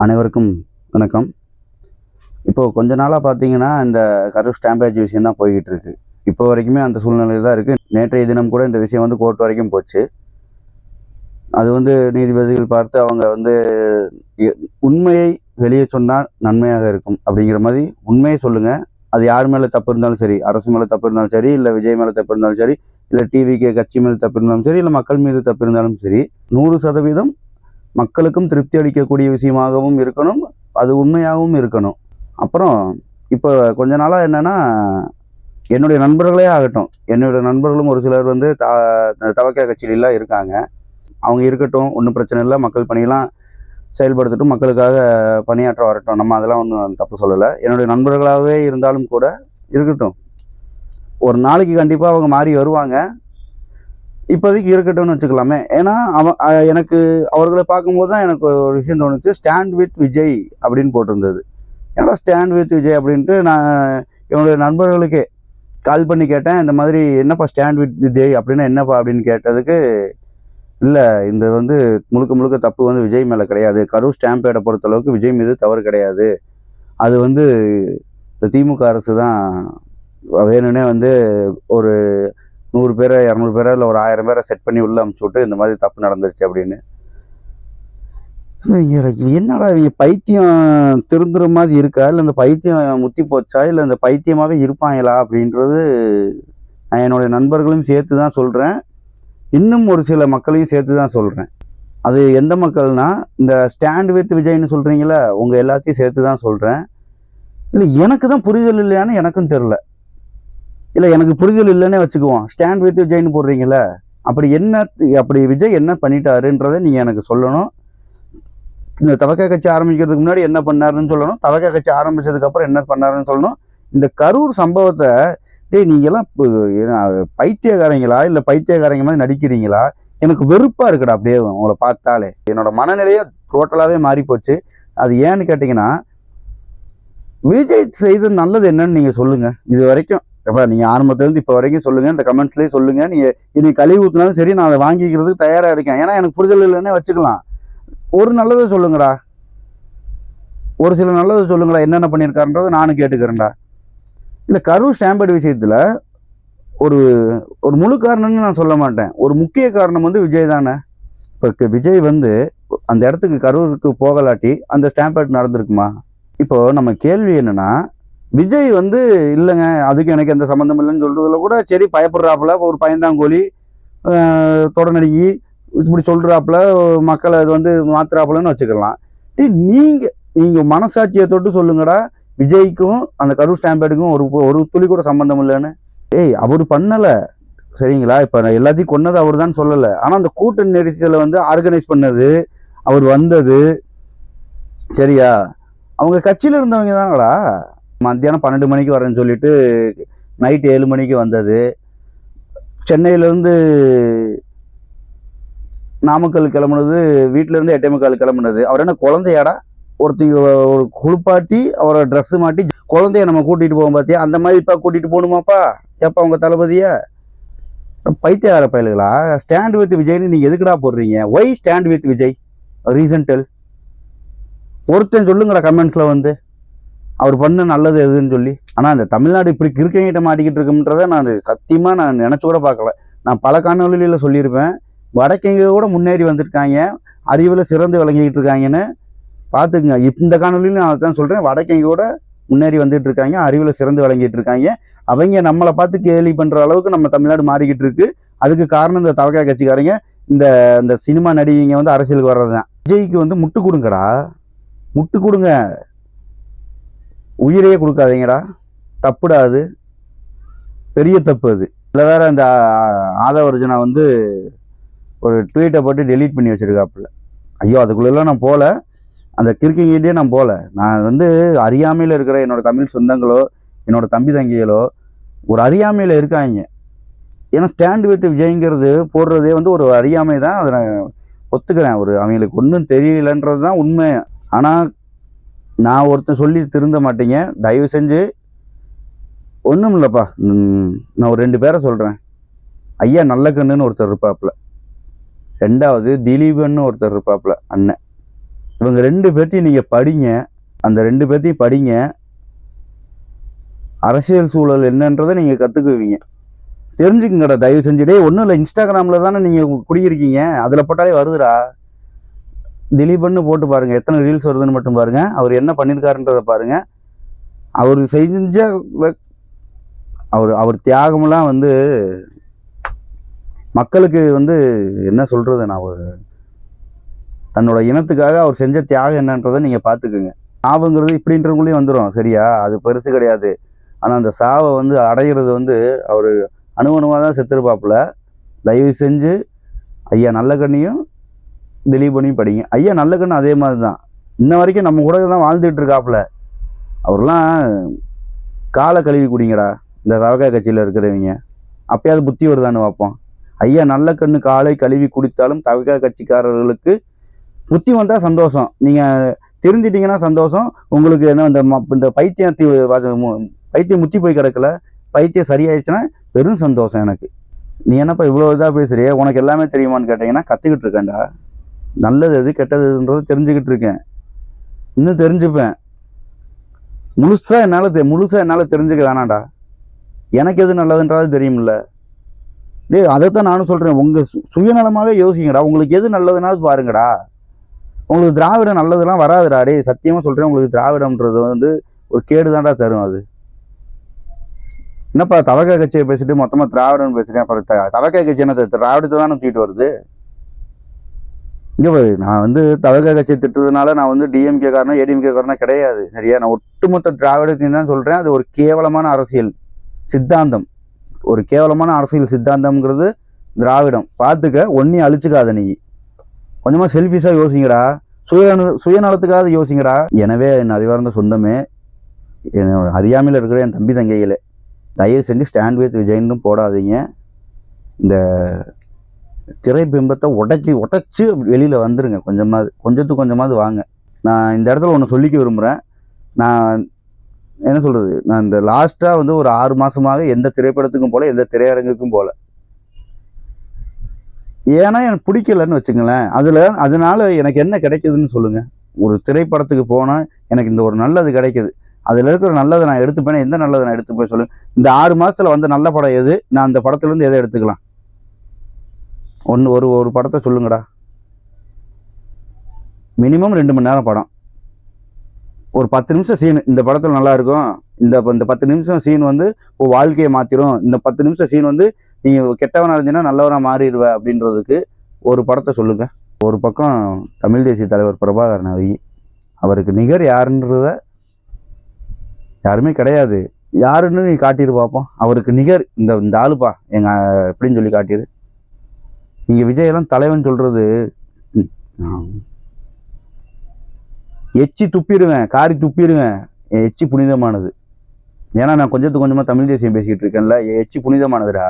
அனைவருக்கும் வணக்கம். இப்போ கொஞ்ச நாளாக பார்த்தீங்கன்னா, இந்த கரூர் ஸ்டாம்பேஜ் விஷயம் தான் போய்கிட்டு இருக்கு. இப்போ வரைக்குமே அந்த சூழ்நிலையில் தான் இருக்கு. நேற்றைய தினம் கூட இந்த விஷயம் வந்து கோர்ட் வரைக்கும் போச்சு. அது வந்து நீதிபதிகள் பார்த்து அவங்க வந்து எ உண்மையை வெளியே சொன்னால் நன்மையாக இருக்கும் அப்படிங்கிற மாரி உண்மையை சொல்லுங்க. அது யார் மேல தப்பு இருந்தாலும் சரி, அரசு மேல தப்பு இருந்தாலும் சரி, இல்ல விஜய் மேல தப்பு இருந்தாலும் சரி, இல்ல டிவிகே கட்சி மேல தப்பு இருந்தாலும் சரி, இல்ல மக்கள் மீது தப்பு இருந்தாலும் சரி, 100% மக்களுக்கும் திருப்தி அளிக்கக்கூடிய விஷயமாகவும் இருக்கணும். அது உண்மையாகவும் இருக்கணும். அப்புறம் இப்போ கொஞ்ச நாளா என்னன்னா, என்னுடைய நண்பர்களே ஆகட்டும், என்னுடைய நண்பர்களும் ஒரு சிலர் வந்து தவக கட்சியிலலாம் இருக்காங்க. அவங்க இருக்கட்டும், ஒண்ணும் பிரச்சனை இல்ல. மக்கள் பணியெல்லாம் செயல்படுத்தட்டும், மக்களுக்காக பணியாற்ற வரட்டும். நம்ம அதெல்லாம் ஒண்ணும் தப்பு சொல்லல. என்னுடைய நண்பர்களாவே இருந்தாலும் கூட இருக்கட்டும். ஒரு நாளைக்கு கண்டிப்பா அவங்க மாறி வருவாங்க. இப்போதைக்கு இருக்கட்டும்னு வச்சுக்கலாமே. ஏன்னா, எனக்கு அவர்கள பார்க்கும்போது தான் எனக்கு ஒரு விஷயம் தோணுச்சு. ஸ்டாண்ட் வித் விஜய் அப்படின்னு போட்டிருந்தது. என்னடா ஸ்டாண்ட் வித் விஜய் அப்படின்ட்டு நான் என்னுடைய நண்பர்களுக்கே கால் பண்ணி கேட்டேன். இந்த மாதிரி என்னப்பா ஸ்டாண்ட் வித் விஜய் அப்படின்னா என்னப்பா அப்படின்னு கேட்டதுக்கு, இல்ல இந்த வந்து முழுக்க முழுக்க தப்பு வந்து விஜய் மேல கிடையாது. கரூர் ஸ்டாம்பேட பொறுத்தளவுக்கு விஜய் மீது தவறு கிடையாது. அது வந்து இந்த திமுக அரசு தான் வேணும்னே வந்து ஒரு 100 பேரை 200 பேரை இல்லை ஒரு 1000 பேரை செட் பண்ணி உள்ள அமுச்சு விட்டு இந்த மாதிரி தப்பு நடந்துருச்சு அப்படின்னு. எனக்கு என்னடா இவங்க பைத்தியம் திருந்துற மாதிரி இருக்கா, இல்லை இந்த பைத்தியம் முத்தி போச்சா, இல்லை இந்த பைத்தியமாவே இருப்பாங்களா அப்படின்றது நான் என்னுடைய நண்பர்களையும் சேர்த்து தான் சொல்றேன். இன்னும் ஒரு சில மக்களையும் சேர்த்து தான் சொல்றேன். அது எந்த மக்கள்னா, இந்த ஸ்டாண்ட் வித் விஜய்ன்னு சொல்றீங்கள, உங்க எல்லாத்தையும் சேர்த்து தான் சொல்றேன். இல்லை எனக்கு தான் புரிதல் இல்லையான்னு எனக்கும் தெரியல. இல்லை எனக்கு புரிதல் இல்லைன்னே வச்சுக்குவோம். ஸ்டாண்ட் வித் விஜய்ன்னு போடுறீங்கள, அப்படி என்ன, அப்படி விஜய் என்ன பண்ணிட்டாருன்றதை நீங்க எனக்கு சொல்லணும். இந்த தவக கட்சி ஆரம்பிக்கிறதுக்கு முன்னாடி என்ன பண்ணாருன்னு சொல்லணும். தவக கட்சி ஆரம்பிச்சதுக்கு அப்புறம் என்ன பண்ணாருன்னு சொல்லணும். இந்த கரூர் சம்பவத்தை, டேய் நீங்க எல்லாம் பைத்தியக்காரங்களா, இல்ல பைத்தியக்காரங்க மாதிரி நடிக்கிறீங்களா? எனக்கு வெறுப்பா இருக்குடா அப்படியே உங்களை பார்த்தாலே. என்னோட மனநிலையே டோட்டலாவே மாறி போச்சு. அது ஏன்னு கேட்டீங்கன்னா, விஜய் செய்த நல்லது என்னன்னு நீங்க சொல்லுங்க. இது வரைக்கும் நீங்க ஆரம்பத்துல இருந்து இப்ப வரைக்கும் சொல்லுங்க. இந்த கமெண்ட்ஸ்லயே சொல்லுங்க. நீங்க இனி கழுவி ஊத்தினாலும் சரி, நான் அதை வாங்கிக்கிறதுக்கு தயாரா இருக்கேன். ஏன்னா எனக்கு புரிதல் இல்லைன்னே வச்சுக்கலாம். ஒரு நல்லதை சொல்லுங்கடா, ஒரு சில நல்லதை சொல்லுங்கடா, என்னென்ன பண்ணியிருக்காருன்றதை நானும் கேட்டுக்கிறேன்டா. இல்லை கரூர் ஸ்டாம்பேட் விஷயத்துல ஒரு ஒரு முழு காரணம்னு நான் சொல்ல மாட்டேன். ஒரு முக்கிய காரணம் வந்து விஜய் தானே. இப்போ விஜய் வந்து அந்த இடத்துக்கு கரூருக்கு போகலாட்டி அந்த ஸ்டாம்பேட் நடந்திருக்குமா? இப்போ நம்ம கேள்வி என்னன்னா, விஜய் வந்து இல்லைங்க அதுக்கு எனக்கு எந்த சம்மந்தம் இல்லைன்னு சொல்றதுல கூட சரி பயப்படுறாப்புல, ஒரு பயந்தாங்கோலி தொடநடுங்கி இப்படி சொல்றாப்புல, மக்களை அது வந்து மாத்துறாப்புலன்னு வச்சுக்கலாம். நீங்க நீங்க மனசாட்சியை தொட்டு சொல்லுங்கடா, விஜய்க்கும் அந்த கரூர் ஸ்டாம்பேடுக்கும் ஒரு ஒரு துளி கூட சம்பந்தம் இல்லைன்னு. அவரு பண்ணல சரிங்களா. இப்ப எல்லாத்தையும் கொன்னது அவர் தான் சொல்லல. ஆனா அந்த கூட்ட நெரிசலை வந்து ஆர்கனைஸ் பண்ணது, அவர் வந்தது சரியா, அவங்க கட்சியில இருந்தவங்க தானடா. மத்தியானம் 12 மணிக்கு வரேன்னு சொல்லிட்டு நைட் 7 மணிக்கு வந்தது. சென்னையில இருந்து நாமக்கல் கிளம்புனது, வீட்டுல இருந்து 8:45 கிளம்புனது. அவர் என்ன குழந்தையாடா? ஒரு குளிப்பாட்டி அவரை ட்ரெஸ் மாட்டி குழந்தைய நம்ம கூட்டிட்டு போவோம் பார்த்தியா, அந்த மாதிரி இப்ப கூட்டிட்டு போகணுமாப்பா? ஏப்பா உங்க தளபதிய பைத்தியகார பயலுகளா? ஸ்டாண்ட் வித் விஜய்னு நீங்க எதுக்குடா போடுறீங்க? Why stand with Vijay? Reason tell. ஒருத்தன் சொல்லுங்கடா கமெண்ட்ஸ்ல வந்து அவர் பண்ண நல்லது எதுன்னு சொல்லி. ஆனா அந்த தமிழ்நாடு இப்படி கிறுக்கங்கிட்ட மாட்டிக்கிட்டு இருக்குன்றத நான் சத்தியமா நான் நினைச்சு கூட பார்க்கல. நான் பல காணொலியில சொல்லியிருப்பேன். வடக்கெங்க கூட முன்னேறி வந்துருக்காங்க, அறிவுல சிறந்து விளங்கிட்டு இருக்காங்கன்னு பாத்துக்குங்க. இந்த காணொலியிலும் நான் அதான் சொல்றேன். வடக்கெங்க கூட முன்னேறி வந்துட்டு இருக்காங்க, அறிவுல சிறந்து விளங்கிட்டு இருக்காங்க. அவங்க நம்மளை பார்த்து கேலி பண்ற அளவுக்கு நம்ம தமிழ்நாடு மாறிக்கிட்டு இருக்கு. அதுக்கு காரணம் இந்த தவக கட்சிக்காரங்க, இந்த இந்த சினிமா நடிகைங்க வந்து அரசியலுக்கு வர்றதுதான். விஜய்க்கு வந்து முட்டு கொடுங்கடா, முட்டு கொடுங்க, உயிரையே கொடுக்காதீங்கடா. தப்புடா, அது பெரிய தப்பு. அது இல்லை வேற இந்த ஆதவர்ஜனா வந்து ஒரு ட்வீட்டை போட்டு டெலீட் பண்ணி வச்சிருக்காப்புல. ஐயோ அதுக்குள்ளெல்லாம் நான் போல, அந்த கிறுக்கிங்கிட்டே நான் போல. நான் வந்து அறியாமையில இருக்கிற என்னோட தமிழ் சொந்தங்களோ என்னோட தம்பி தங்கிகளோ ஒரு அறியாமையில இருக்காங்க. ஏன்னா ஸ்டாண்ட் வித் விஜய்ங்கிறது போடுறதே வந்து ஒரு அறியாமை தான். அதை நான் ஒத்துக்கிறேன். ஒரு அவங்களுக்கு ஒன்றும் தெரியலன்றது தான் உண்மை. ஆனா நான் ஒருத்தன் சொல்லி திருந்த மாட்டீங்க. தயவு செஞ்சு ஒன்றும் இல்லைப்பா, நான் ஒரு 2 பேரை சொல்றேன். ஐயா நல்லக்கண்ணுன்னு ஒருத்தர் இருப்பாப்புல, 2வது திலீபன்னு ஒருத்தர் இருப்பாப்புல அண்ணன். இவங்க 2 பேர்த்தையும் நீங்க படிங்க. அந்த 2 பேர்த்தையும் படிங்க. அரசியல் சூழல் என்னன்றதை நீங்க கத்துக்குவீங்க. தெரிஞ்சுக்குங்கடா தயவு செஞ்சு. டேய் ஒன்றும் இல்லை, இன்ஸ்டாகிராமில் தானே நீங்கள் குடியிருக்கீங்க, அதில் போட்டாலே வருதுடா. திலீபன்னு போட்டு பாருங்க, எத்தனை ரீல்ஸ் வருதுன்னு மட்டும் பாருங்க. அவர் என்ன பண்ணியிருக்காருன்றதை பாருங்க. அவர் செஞ்ச அவர் தியாகமெல்லாம் வந்து மக்களுக்கு வந்து என்ன சொல்றது, நான் தன்னோட இனத்துக்காக அவர் செஞ்ச தியாகம் என்னன்றதை நீங்க பாத்துக்குங்க. சாவுங்கிறது இப்படின்றவங்களையும் வந்துடும், சரியா? அது பெருசு கிடையாது. ஆனா அந்த சாவை வந்து அடைகிறது வந்து அவரு அணுவணுவாக தான் செத்துருப்பாப்புல. தயவு செஞ்சு ஐயா நல்லகண்ணையும் திலீபனையும் படிங்க. ஐயா நல்லகண்ணு அதே மாதிரி தான், இன்ன வரைக்கும் நம்ம கூட தான் வாழ்ந்துட்டு இருக்காப்புல. அவர்லாம் காலை கழுவி குடிங்கடா இந்த தவக கட்சியில் இருக்கிறவங்க, அப்பயாவது புத்தி வருதான்னு பார்ப்போம். ஐயா நல்ல கண்ணு காலை கழுவி குடித்தாலும் தவக கட்சிக்காரர்களுக்கு புத்தி வந்தா சந்தோஷம். நீங்க தெரிஞ்சிட்டீங்கன்னா சந்தோஷம். உங்களுக்கு என்ன இந்த பைத்தியம் முத்தி போய் கிடக்கல, பைத்தியம் சரியாயிடுச்சுன்னா பெரும் சந்தோஷம் எனக்கு. நீ என்னப்பா இவ்வளவு இதா பேசுறிய, உனக்கு எல்லாமே தெரியுமான்னு கேட்டீங்கன்னா கத்துக்கிட்டு இருக்கேன்டா. நல்லது எது கெட்டது எதுன்றது தெரிஞ்சுக்கிட்டு இருக்கேன், இன்னும் தெரிஞ்சுப்பேன். முழுசா என்னால தெரிஞ்சுக்க வேணாம்டா. எனக்கு எது நல்லதுன்றது தெரியுமில்ல. டேய் அதைத்தான் நானும் சொல்றேன், உங்க சுயநலமாவே யோசிங்கடா. உங்களுக்கு எது நல்லதுனாலும் பாருங்கடா. உங்களுக்கு திராவிடம் நல்லதுலாம் வராதுடா. டேய் சத்தியமா சொல்றேன், உங்களுக்கு திராவிடம்ன்றது வந்து ஒரு கேடுதான்டா தரும். அது என்னப்பா தவக கட்சியை பேசிட்டு மொத்தமா திராவிடம் பேசுறேன். அப்புறம் தவக கட்சி என்ன திராவிடத்தை தானே தூக்கிட்டு வருது. இங்க பாரு, நான் வந்து தவக கட்சியை திட்டுறதுனால நான் வந்து டிஎம்கே காரணம் ஏடிஎம்கே காரணம் கிடையாது, சரியா? நான் ஒட்டுமொத்த திராவிடத்தையும் தான் சொல்றேன். அது ஒரு கேவலமான அரசியல் சித்தாந்தம், ஒரு கேவலமான அரசியல் சித்தாந்தம்ங்கிறது திராவிடம். பார்த்துக்க, ஒன்னையும் அழிச்சுக்காத. நீ கொஞ்சமா செல்ஃபிஷா யோசிங்கடா, சுயநலத்துக்காக யோசிங்கடா. எனவே என் அறிவார்ந்த சொந்தமே, அறியாமையில் இருக்கிற என் தம்பி தங்கைகளே, தயவு செஞ்சு ஸ்டாண்ட் வித் விஜய்னு போடாதீங்க. இந்த திரைபிம்பத்தை உடைச்சு வெளியில வந்துருங்க. கொஞ்சமாவது வாங்க. நான் இந்த இடத்துல ஒன்று சொல்லிக்க விரும்புகிறேன். நான் என்ன சொல்றது, நான் இந்த லாஸ்டா வந்து ஒரு 6 மாசமாக எந்த திரைப்படத்துக்கும் போல, எந்த திரையரங்குக்கும் போல. ஏன்னா எனக்கு பிடிக்கலன்னு வச்சுங்களேன். அதனால எனக்கு என்ன கிடைக்குதுன்னு சொல்லுங்க. ஒரு திரைப்படத்துக்கு போனா எனக்கு இந்த ஒரு நல்லது கிடைக்குது, அதுல இருக்கிற நல்லதை நான் எடுத்துப்பேன். எந்த நல்லதை நான் எடுத்துப்பேன் சொல்லுங்க. இந்த 6 மாசத்துல வந்து நல்ல படம் எது, நான் அந்த படத்துல இருந்து எதை எடுத்துக்கலாம்? ஒரு படத்தை சொல்லுங்கடா. மினிமம் 2 மணி நேரம் படம், ஒரு 10 நிமிஷம் சீன் இந்த படத்துல நல்லா இருக்கும். இந்த 10 நிமிஷம் சீன் வந்து வாழ்க்கையை மாத்திரும். இந்த 10 நிமிஷம் சீன் வந்து நீ கெட்டவனா இருந்தீங்கன்னா நல்லவனா மாறிடுவ அப்படின்றதுக்கு ஒரு படத்தை சொல்லுங்க. ஒரு பக்கம் தமிழ் தேசிய தலைவர் பிரபாகரன் அவி, அவருக்கு நிகர் யாருன்றத யாருமே கிடையாது. யாருன்னு நீ காட்டிடு பார்ப்போம். அவருக்கு நிகர் இந்த ஆளுப்பா எங்க எப்படின்னு சொல்லி காட்டிடு. நீங்க விஜயெல்லாம் தலைவன் சொல்றது எச்சி துப்பிடுவேன், காரி துப்பிடுவேன். எச்சி புனிதமானது. ஏன்னா நான் கொஞ்சமா தமிழ் தேசியம் பேசிக்கிட்டு இருக்கேன்ல, எச்சி புனிதமானதுடா.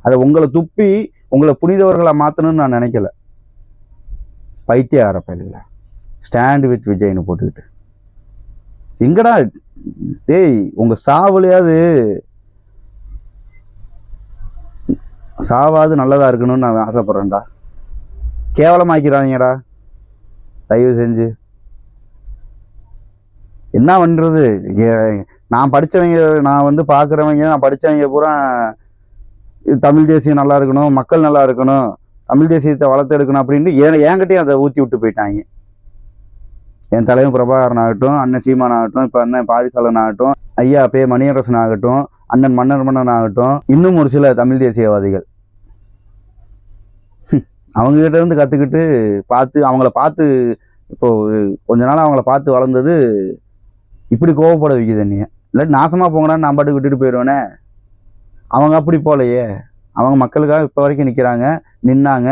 அதை உங்களை துப்பி உங்களை புனிதவர்களா மாத்தணும்னு நான் நினைக்கல. பைத்திய ஆரப்பையில ஸ்டாண்ட் வித் விஜய்னு போட்டுக்கிட்டு எங்கடா டேய், உங்க சாவாது நல்லதா இருக்கணும்னு நான் ஆசைப்படுறேன்டா. கேவலமாக்கிறாதீங்கடா தயவு செஞ்சு. என்ன பண்றது, நான் படிச்சவங்க, நான் வந்து பாக்குறவங்க, நான் படிச்சவங்க பூரா தமிழ் தேசியம் நல்லா இருக்கணும், மக்கள் நல்லா இருக்கணும், தமிழ் தேசியத்தை வளர்த்து எடுக்கணும் அப்படின்ட்டு என்கிட்டயும் அதை ஊத்தி விட்டு போயிட்டாங்க. என் தலைவன் பிரபாகரன் ஆகட்டும், அண்ணன் சீமான் ஆகட்டும், இப்ப அண்ணன் பாரிசாலன் ஆகட்டும், ஐயா பே மணியரசன் ஆகட்டும், அண்ணன் மன்னன் ஆகட்டும், இன்னும் ஒரு சில தமிழ் தேசியவாதிகள் அவங்க கிட்ட இருந்து கத்துக்கிட்டு அவங்கள பார்த்து இப்போ கொஞ்ச நாள் அவங்கள பார்த்து வளர்ந்தது இப்படி கோவப்பட வைக்குது என்னைய. இல்லாட்டி நாசமா போங்கடான்னு நான் பாட்டுக்கு விட்டுட்டு போயிடுவேனே. அவங்க அப்படி போலையே, அவங்க மக்களுக்காக இப்ப வரைக்கும் நின்னாங்க.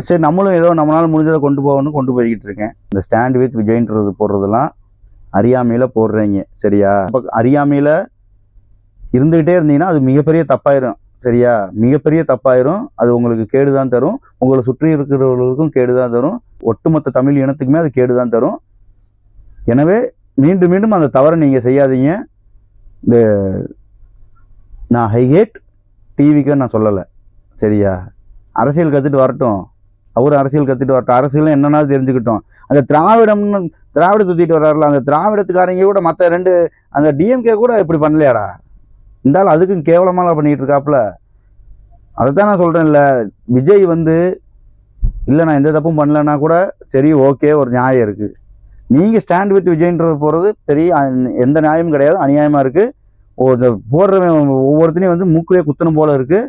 சரி, நம்மளும் ஏதோ நம்மளால முடிஞ்சதை கொண்டு போகிட்டு போய்கிட்டு இருக்கேன். இந்த ஸ்டாண்ட் வித் விஜய்ன்றது போடுறதெல்லாம் அறியாமையில போடுறீங்க, சரியா? அறியாமையில இருந்துகிட்டே இருந்தீங்கன்னா அது மிகப்பெரிய தப்பாயிரும், சரியா? மிகப்பெரிய தப்பாயிரும். அது உங்களுக்கு கேடுதான் தரும், உங்களை சுற்றி இருக்கிறவர்களுக்கும் கேடுதான் தரும், ஒட்டுமொத்த தமிழ் இனத்துக்குமே அது கேடுதான் தரும். எனவே மீண்டும் மீண்டும் அந்த தவறை நீங்க செய்யாதீங்க. இந்த நான் ஹைகேட் டிவிக்கு நான் சொல்லலை, சரியா? அரசியல் கத்துட்டு வரட்டும், அவர் அரசியல் கற்றுட்டு வரட்டும், அரசியல் என்னன்னா தெரிஞ்சுக்கிட்டோம். அந்த திராவிட சுற்றிட்டு வர்றாருல, அந்த திராவிடத்துக்காரங்க கூட மற்ற 2 அந்த டிஎம்கே கூட இப்படி பண்ணலையாடா? இருந்தாலும் அதுக்கும் கேவலமாக பண்ணிட்டு இருக்காப்புல. அதைத்தான் நான் சொல்கிறேன்ல, விஜய் வந்து இல்லை நான் எந்த தப்பும் பண்ணலன்னா கூட சரி ஓகே, ஒரு நியாயம் இருக்குது. நீங்கள் ஸ்டாண்ட் வித் விஜய்ன்றது போகிறது பெரிய எந்த நியாயமும் கிடையாது, அநியாயமாக இருக்குது. போடுறவன் ஒவ்வொருத்தனையும் வந்து மூக்கிலே குத்தணும் போல இருக்குது.